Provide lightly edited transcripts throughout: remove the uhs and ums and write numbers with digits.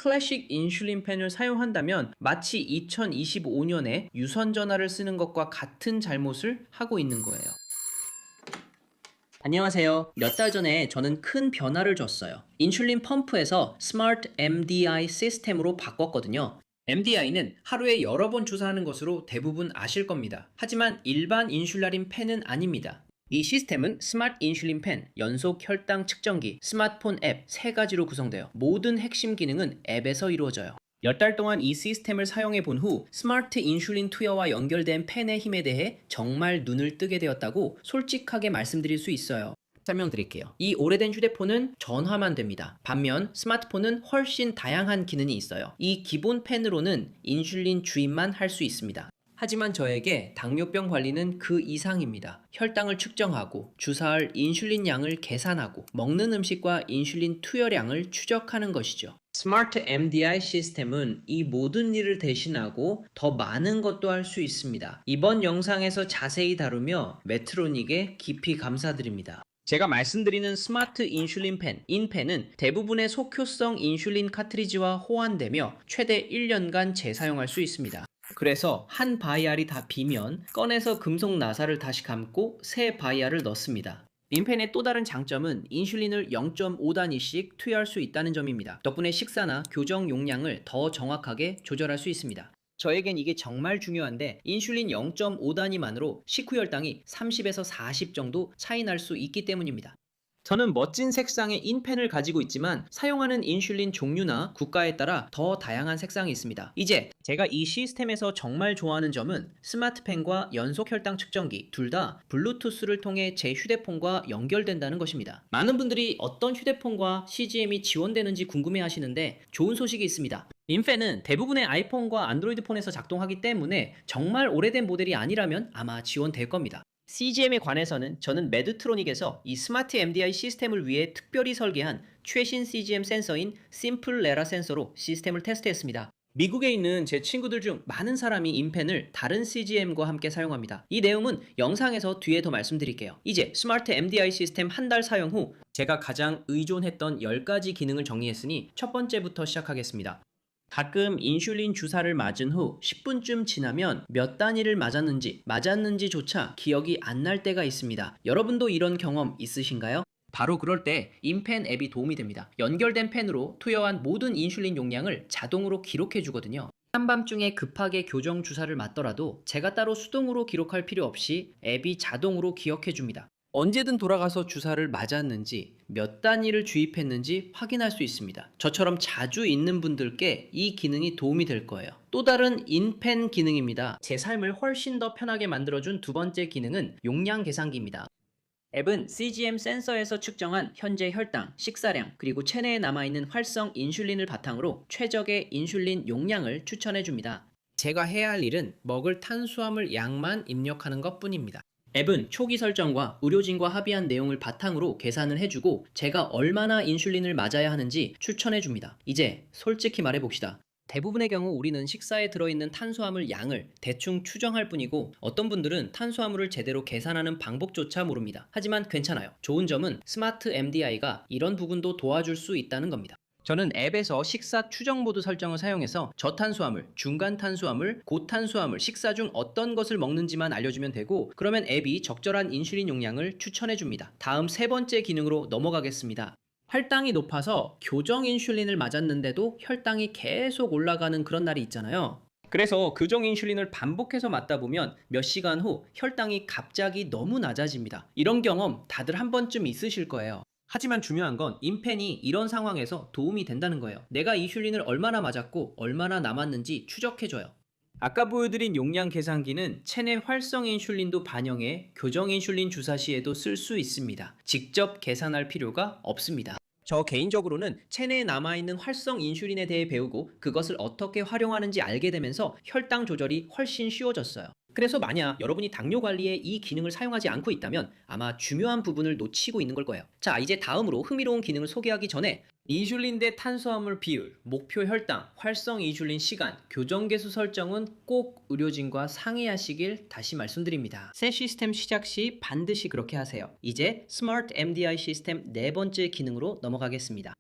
클래식 인슐린 펜을 사용한다면 마치 2025년에 유선 전화를 쓰는 것과 같은 잘못을 하고 있는 거예요. 안녕하세요. 몇 달 전에 저는 큰 변화를 줬어요. 인슐린 펌프에서 스마트 MDI 시스템으로 바꿨거든요. MDI는 하루에 여러 번 주사하는 것으로 대부분 아실 겁니다. 하지만 일반 인슐린 펜은 아닙니다. 이 시스템은 스마트 인슐린 펜, 연속 혈당 측정기, 스마트폰 앱 세 가지로 구성되어 모든 핵심 기능은 앱에서 이루어져요. 몇 달 동안 이 시스템을 사용해 본 후 스마트 인슐린 투여와 연결된 펜의 힘에 대해 정말 눈을 뜨게 되었다고 솔직하게 말씀드릴 수 있어요. 설명드릴게요. 이 오래된 휴대폰은 전화만 됩니다. 반면 스마트폰은 훨씬 다양한 기능이 있어요. 이 기본 펜으로는 인슐린 주입만 할 수 있습니다. 하지만 저에게 당뇨병 관리는 그 이상입니다. 혈당을 측정하고 주사할 인슐린 양을 계산하고 먹는 음식과 인슐린 투여량을 추적하는 것이죠. 스마트 MDI 시스템은 이 모든 일을 대신하고 더 많은 것도 할 수 있습니다. 이번 영상에서 자세히 다루며 메트로닉에 깊이 감사드립니다. 제가 말씀드리는 스마트 인슐린 펜, 인펜은 대부분의 속효성 인슐린 카트리지와 호환되며 최대 1년간 재사용할 수 있습니다. 그래서 한 바이알이 다 비면 꺼내서 금속 나사를 다시 감고 새 바이알을 넣습니다. 인펜의 또 다른 장점은 인슐린을 0.5단위씩 투여할 수 있다는 점입니다. 덕분에 식사나 교정 용량을 더 정확하게 조절할 수 있습니다. 저에겐 이게 정말 중요한데 인슐린 0.5단위만으로 식후 혈당이 30에서 40 정도 차이 날 수 있기 때문입니다. 저는 멋진 색상의 인펜을 가지고 있지만 사용하는 인슐린 종류나 국가에 따라 더 다양한 색상이 있습니다. 이제 제가 이 시스템에서 정말 좋아하는 점은 스마트펜과 연속 혈당 측정기 둘 다 블루투스를 통해 제 휴대폰과 연결된다는 것입니다. 많은 분들이 어떤 휴대폰과 CGM이 지원되는지 궁금해 하시는데 좋은 소식이 있습니다. 인펜은 대부분의 아이폰과 안드로이드 폰에서 작동하기 때문에 정말 오래된 모델이 아니라면 아마 지원될 겁니다. CGM에 관해서는 저는 매드트로닉에서 이 스마트 MDI 시스템을 위해 특별히 설계한 최신 CGM 센서인 심플 레라 센서로 시스템을 테스트했습니다. 미국에 있는 제 친구들 중 많은 사람이 인펜을 다른 CGM과 함께 사용합니다. 이 내용은 영상에서 뒤에 더 말씀드릴게요. 이제 스마트 MDI 시스템 한 달 사용 후 제가 가장 의존했던 10가지 기능을 정리했으니 첫 번째부터 시작하겠습니다. 가끔 인슐린 주사를 맞은 후 10분쯤 지나면 몇 단위를 맞았는지조차 기억이 안 날 때가 있습니다. 여러분도 이런 경험 있으신가요? 바로 그럴 때 인펜 앱이 도움이 됩니다. 연결된 펜으로 투여한 모든 인슐린 용량을 자동으로 기록해 주거든요. 한밤중에 급하게 교정 주사를 맞더라도 제가 따로 수동으로 기록할 필요 없이 앱이 자동으로 기억해 줍니다. 언제든 돌아가서 주사를 맞았는지 몇 단위를 주입했는지 확인할 수 있습니다. 저처럼 자주 있는 분들께 이 기능이 도움이 될 거예요. 또 다른 인펜 기능입니다. 제 삶을 훨씬 더 편하게 만들어준 두 번째 기능은 용량 계산기입니다. 앱은 CGM 센서에서 측정한 현재 혈당, 식사량, 그리고 체내에 남아있는 활성 인슐린을 바탕으로 최적의 인슐린 용량을 추천해 줍니다. 제가 해야 할 일은 먹을 탄수화물 양만 입력하는 것 뿐입니다. 앱은 초기 설정과 의료진과 합의한 내용을 바탕으로 계산을 해주고 제가 얼마나 인슐린을 맞아야 하는지 추천해줍니다. 이제 솔직히 말해봅시다. 대부분의 경우 우리는 식사에 들어있는 탄수화물 양을 대충 추정할 뿐이고 어떤 분들은 탄수화물을 제대로 계산하는 방법조차 모릅니다. 하지만 괜찮아요. 좋은 점은 스마트 MDI가 이런 부분도 도와줄 수 있다는 겁니다. 저는 앱에서 식사 추정 모드 설정을 사용해서 저탄수화물, 중간탄수화물, 고탄수화물, 식사 중 어떤 것을 먹는지만 알려주면 되고 그러면 앱이 적절한 인슐린 용량을 추천해줍니다. 다음 세 번째 기능으로 넘어가겠습니다. 혈당이 높아서 교정 인슐린을 맞았는데도 혈당이 계속 올라가는 그런 날이 있잖아요. 그래서 교정 인슐린을 반복해서 맞다 보면 몇 시간 후 혈당이 갑자기 너무 낮아집니다. 이런 경험 다들 한 번쯤 있으실 거예요. 하지만 중요한 건 인펜이 이런 상황에서 도움이 된다는 거예요. 내가 인슐린을 얼마나 맞았고 얼마나 남았는지 추적해줘요. 아까 보여드린 용량 계산기는 체내 활성 인슐린도 반영해 교정 인슐린 주사 시에도 쓸 수 있습니다. 직접 계산할 필요가 없습니다. 저 개인적으로는 체내에 남아있는 활성 인슐린에 대해 배우고 그것을 어떻게 활용하는지 알게 되면서 혈당 조절이 훨씬 쉬워졌어요. 그래서 만약 여러분이 당뇨 관리에 이 기능을 사용하지 않고 있다면 아마 중요한 부분을 놓치고 있는 걸 거예요. 자, 이제 다음으로 흥미로운 기능을 소개하기 전에 인슐린 대 탄수화물 비율, 목표 혈당, 활성 인슐린 시간, 교정 개수 설정은 꼭 의료진과 상의하시길 다시 말씀드립니다. 새 시스템 시작 시 반드시 그렇게 하세요. 이제 스마트 MDI 시스템 네 번째 기능으로 넘어가겠습니다.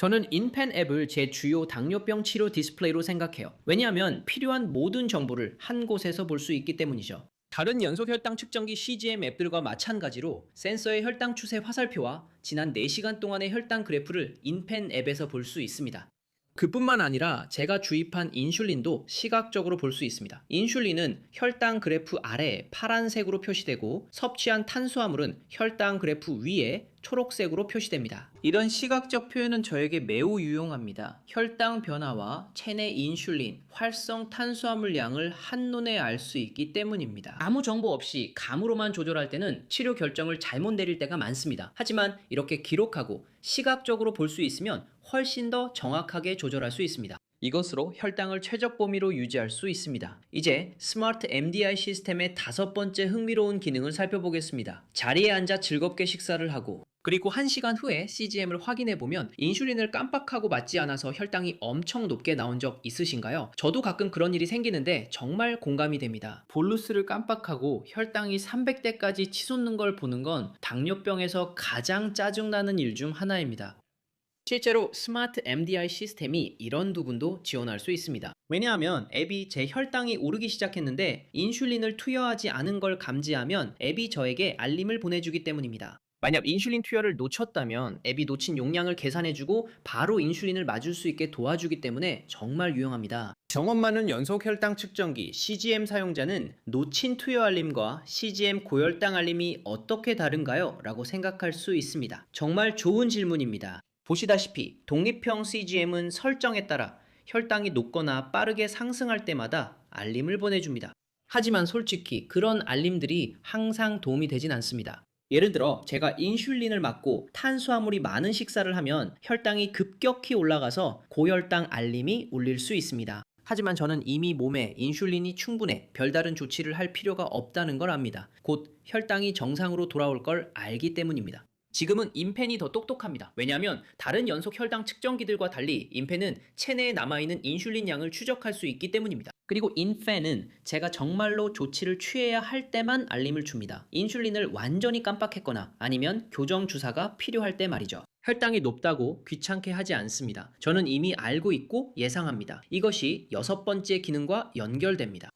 저는 인펜 앱을 제 주요 당뇨병 치료 디스플레이로 생각해요. 왜냐하면 필요한 모든 정보를 한 곳에서 볼 수 있기 때문이죠. 다른 연속 혈당 측정기 CGM 앱들과 마찬가지로 센서의 혈당 추세 화살표와 지난 4시간 동안의 혈당 그래프를 인펜 앱에서 볼 수 있습니다. 그뿐만 아니라 제가 주입한 인슐린도 시각적으로 볼 수 있습니다. 인슐린은 혈당 그래프 아래에 파란색으로 표시되고 섭취한 탄수화물은 혈당 그래프 위에 초록색으로 표시됩니다. 이런 시각적 표현은 저에게 매우 유용합니다. 혈당 변화와 체내 인슐린, 활성 탄수화물 양을 한눈에 알 수 있기 때문입니다. 아무 정보 없이 감으로만 조절할 때는 치료 결정을 잘못 내릴 때가 많습니다. 하지만 이렇게 기록하고 시각적으로 볼 수 있으면 훨씬 더 정확하게 조절할 수 있습니다. 이것으로 혈당을 최적 범위로 유지할 수 있습니다. 이제 스마트 MDI 시스템의 5번째 흥미로운 기능을 살펴보겠습니다. 자리에 앉아 즐겁게 식사를 하고 그리고 1시간 후에 CGM을 확인해보면 인슐린을 깜빡하고 맞지 않아서 혈당이 엄청 높게 나온 적 있으신가요? 저도 가끔 그런 일이 생기는데 정말 공감이 됩니다. 볼루스를 깜빡하고 혈당이 300대까지 치솟는 걸 보는 건 당뇨병에서 가장 짜증나는 일 중 하나입니다. 실제로 스마트 MDI 시스템이 이런 부분도 지원할 수 있습니다. 왜냐하면 앱이 제 혈당이 오르기 시작했는데 인슐린을 투여하지 않은 걸 감지하면 앱이 저에게 알림을 보내주기 때문입니다. 만약 인슐린 투여를 놓쳤다면 앱이 놓친 용량을 계산해주고 바로 인슐린을 맞을 수 있게 도와주기 때문에 정말 유용합니다. 경험 많은 연속 혈당 측정기 CGM 사용자는 놓친 투여 알림과 CGM 고혈당 알림이 어떻게 다른가요? 라고 생각할 수 있습니다. 정말 좋은 질문입니다. 보시다시피 독립형 CGM은 설정에 따라 혈당이 높거나 빠르게 상승할 때마다 알림을 보내줍니다. 하지만 솔직히 그런 알림들이 항상 도움이 되진 않습니다. 예를 들어 제가 인슐린을 맞고 탄수화물이 많은 식사를 하면 혈당이 급격히 올라가서 고혈당 알림이 울릴 수 있습니다. 하지만 저는 이미 몸에 인슐린이 충분해 별다른 조치를 할 필요가 없다는 걸 압니다. 곧 혈당이 정상으로 돌아올 걸 알기 때문입니다. 지금은 인펜이 더 똑똑합니다. 왜냐하면 다른 연속 혈당 측정기들과 달리 인펜은 체내에 남아있는 인슐린 양을 추적할 수 있기 때문입니다. 그리고 인펜은 제가 정말로 조치를 취해야 할 때만 알림을 줍니다. 인슐린을 완전히 깜빡했거나 아니면 교정 주사가 필요할 때 말이죠. 혈당이 높다고 귀찮게 하지 않습니다. 저는 이미 알고 있고 예상합니다. 이것이 6번째 기능과 연결됩니다.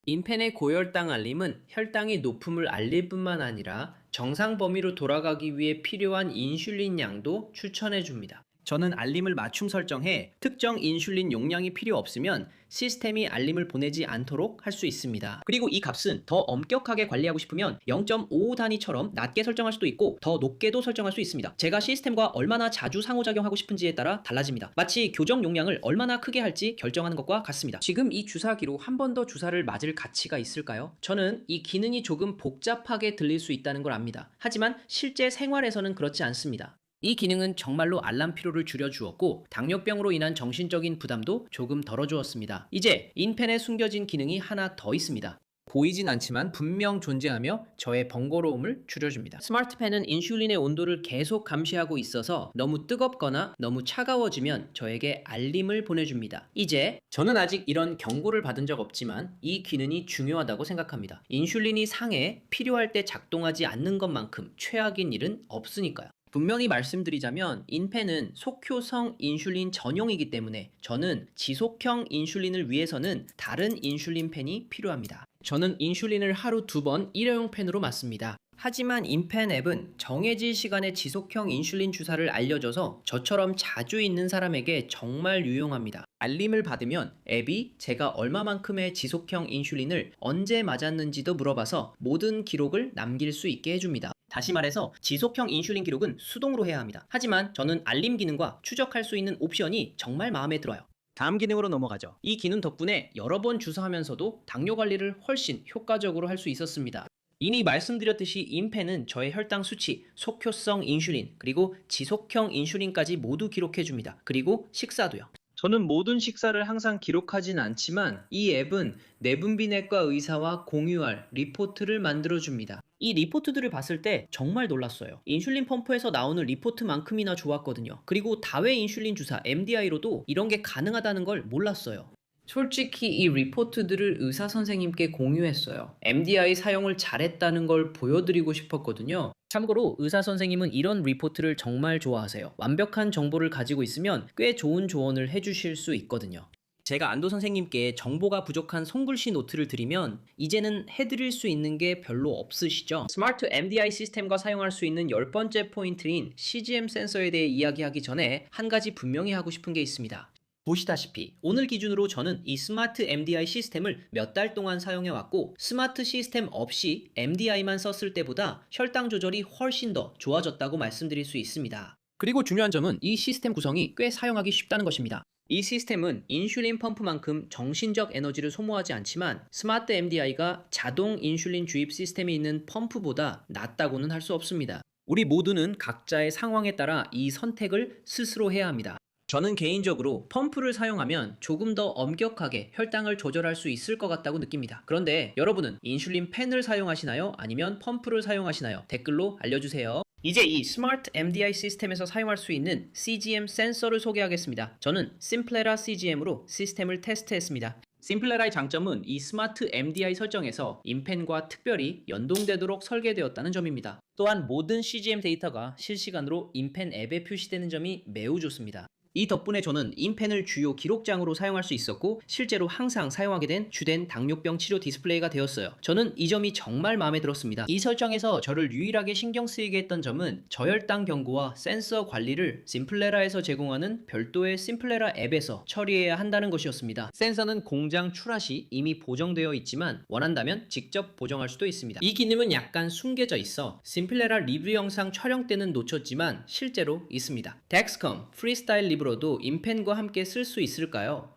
인펜의 고혈당 알림은 혈당이 높음을 알릴 뿐만 아니라 정상 범위로 돌아가기 위해 필요한 인슐린 양도 추천해 줍니다. 저는 알림을 맞춤 설정해 특정 인슐린 용량이 필요 없으면 시스템이 알림을 보내지 않도록 할 수 있습니다. 그리고 이 값은 더 엄격하게 관리하고 싶으면 0.55 단위처럼 낮게 설정할 수도 있고 더 높게도 설정할 수 있습니다. 제가 시스템과 얼마나 자주 상호작용하고 싶은지에 따라 달라집니다. 마치 교정 용량을 얼마나 크게 할지 결정하는 것과 같습니다. 지금 이 주사기로 한 번 더 주사를 맞을 가치가 있을까요? 저는 이 기능이 조금 복잡하게 들릴 수 있다는 걸 압니다. 하지만 실제 생활에서는 그렇지 않습니다. 이 기능은 정말로 알람 피로를 줄여주었고 당뇨병으로 인한 정신적인 부담도 조금 덜어주었습니다. 이제 인펜에 숨겨진 기능이 하나 더 있습니다. 보이진 않지만 분명 존재하며 저의 번거로움을 줄여줍니다. 스마트펜은 인슐린의 온도를 계속 감시하고 있어서 너무 뜨겁거나 너무 차가워지면 저에게 알림을 보내줍니다. 이제 저는 아직 이런 경고를 받은 적 없지만 이 기능이 중요하다고 생각합니다. 인슐린이 상해 필요할 때 작동하지 않는 것만큼 최악인 일은 없으니까요. 분명히 말씀드리자면 인펜은 속효성 인슐린 전용이기 때문에 저는 지속형 인슐린을 위해서는 다른 인슐린 펜이 필요합니다. 저는 인슐린을 하루 2번 일회용 펜으로 맞습니다. 하지만 인펜 앱은 정해진 시간에 지속형 인슐린 주사를 알려줘서 저처럼 자주 있는 사람에게 정말 유용합니다. 알림을 받으면 앱이 제가 얼마만큼의 지속형 인슐린을 언제 맞았는지도 물어봐서 모든 기록을 남길 수 있게 해줍니다. 다시 말해서 지속형 인슐린 기록은 수동으로 해야 합니다. 하지만 저는 알림 기능과 추적할 수 있는 옵션이 정말 마음에 들어요. 다음 기능으로 넘어가죠. 이 기능 덕분에 여러 번 주사하면서도 당뇨 관리를 훨씬 효과적으로 할 수 있었습니다. 이미 말씀드렸듯이 인펜은 저의 혈당 수치, 속효성 인슐린, 그리고 지속형 인슐린까지 모두 기록해줍니다. 그리고 식사도요. 저는 모든 식사를 항상 기록하진 않지만 이 앱은 내분비내과 의사와 공유할 리포트를 만들어줍니다. 이 리포트들을 봤을 때 정말 놀랐어요. 인슐린 펌프에서 나오는 리포트만큼이나 좋았거든요. 그리고 다회 인슐린 주사 MDI로도 이런 게 가능하다는 걸 몰랐어요. 솔직히 이 리포트들을 의사 선생님께 공유했어요. MDI 사용을 잘했다는 걸 보여드리고 싶었거든요. 참고로 의사 선생님은 이런 리포트를 정말 좋아하세요. 완벽한 정보를 가지고 있으면 꽤 좋은 조언을 해주실 수 있거든요. 제가 안도 선생님께 정보가 부족한 송글씨 노트를 드리면 이제는 해드릴 수 있는 게 별로 없으시죠? 스마트 MDI 시스템과 사용할 수 있는 10번째 포인트인 CGM 센서에 대해 이야기하기 전에 한 가지 분명히 하고 싶은 게 있습니다. 보시다시피 오늘 기준으로 저는 이 스마트 MDI 시스템을 몇 달 동안 사용해 왔고 스마트 시스템 없이 MDI만 썼을 때보다 혈당 조절이 훨씬 더 좋아졌다고 말씀드릴 수 있습니다. 그리고 중요한 점은 이 시스템 구성이 꽤 사용하기 쉽다는 것입니다. 이 시스템은 인슐린 펌프만큼 정신적 에너지를 소모하지 않지만 스마트 MDI가 자동 인슐린 주입 시스템이 있는 펌프보다 낫다고는 할 수 없습니다. 우리 모두는 각자의 상황에 따라 이 선택을 스스로 해야 합니다. 저는 개인적으로 펌프를 사용하면 조금 더 엄격하게 혈당을 조절할 수 있을 것 같다고 느낍니다. 그런데 여러분은 인슐린 펜을 사용하시나요? 아니면 펌프를 사용하시나요? 댓글로 알려주세요. 이제 이 스마트 MDI 시스템에서 사용할 수 있는 CGM 센서를 소개하겠습니다. 저는 심플레라 CGM으로 시스템을 테스트했습니다. 심플레라의 장점은 이 스마트 MDI 설정에서 인펜과 특별히 연동되도록 설계되었다는 점입니다. 또한 모든 CGM 데이터가 실시간으로 인펜 앱에 표시되는 점이 매우 좋습니다. 이 덕분에 저는 인펜을 주요 기록장으로 사용할 수 있었고 실제로 항상 사용하게 된 주된 당뇨병 치료 디스플레이가 되었어요. 저는 이 점이 정말 마음에 들었습니다. 이 설정에서 저를 유일하게 신경 쓰이게 했던 점은 저혈당 경고와 센서 관리를 심플레라에서 제공하는 별도의 심플레라 앱에서 처리해야 한다는 것이었습니다. 센서는 공장 출하 시 이미 보정되어 있지만 원한다면 직접 보정할 수도 있습니다. 이 기능은 약간 숨겨져 있어 심플레라 리뷰 영상 촬영 때는 놓쳤지만 실제로 있습니다. 덱스컴 프리스타일 리브로도 인펜과 함께 쓸 수 있을까요?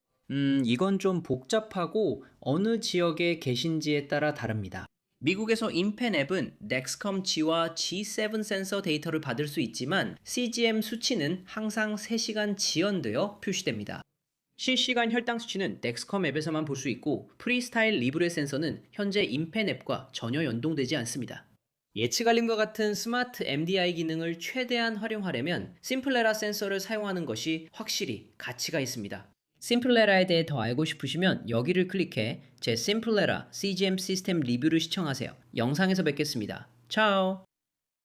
이건 좀 복잡하고 어느 지역에 계신지에 따라 다릅니다. 미국에서 인펜 앱은 덱스컴 G와 G7 센서 데이터를 받을 수 있지만 CGM 수치는 항상 3시간 지연되어 표시됩니다. 실시간 혈당 수치는 덱스컴 앱에서만 볼 수 있고 프리스타일 리브레 센서는 현재 인펜 앱과 전혀 연동되지 않습니다. 예측 알림과 같은 스마트 MDI 기능을 최대한 활용하려면 심플레라 센서를 사용하는 것이 확실히 가치가 있습니다. 심플레라에 대해 더 알고 싶으시면 여기를 클릭해 제 심플레라 CGM 시스템 리뷰를 시청하세요. 영상에서 뵙겠습니다. 차오!